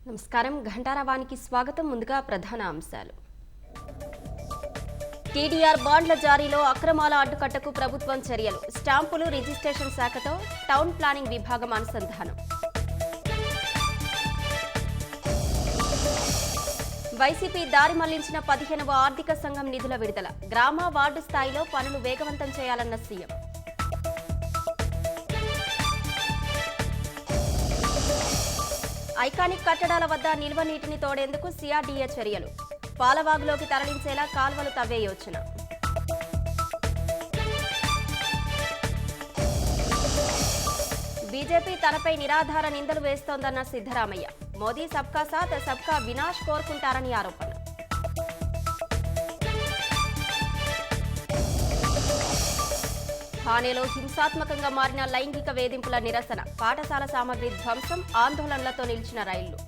నమస్కారం ఘంటారావానికి స్వాగతం. ముందుగా ప్రధాన అంశాలు. టీడీఆర్ బాండ్ల జారీలో అక్రమాల అడ్డుకట్టకు ప్రభుత్వం చర్యలు. స్టాంపులు రిజిస్ట్రేషన్ శాఖతో టౌన్ ప్లానింగ్ విభాగం అనుసంధానం. వైసీపీ దారి మళ్లించిన 15వ ఆర్థిక సంఘం నిధుల విడుదల. గ్రామ వార్డు స్థాయిలో పనులు వేగవంతం చేయాలన్న సీఎం. ఐకానిక్ కట్టడాల వద్ద నిల్వ నీటిని తోడేందుకు సిఆర్డీఏ చర్యలు. పాలవాగులోకి తరలించేలా కాల్వలు తవ్వే యోచన. బీజేపీ తనపై నిరాధార నిందలు వేస్తోందన్న సిద్ధరామయ్య. మోదీ సబ్కా సాత్ సబ్కా వినాష్ కోరుకుంటారని ఆరోపణ. థానేలో హింసాత్మకంగా మారిన లైంగిక వేధింపుల నిరసన. పాఠశాల సామగ్రి ధ్వంసం, ఆందోళనలతో నిలిచిన రైళ్లు.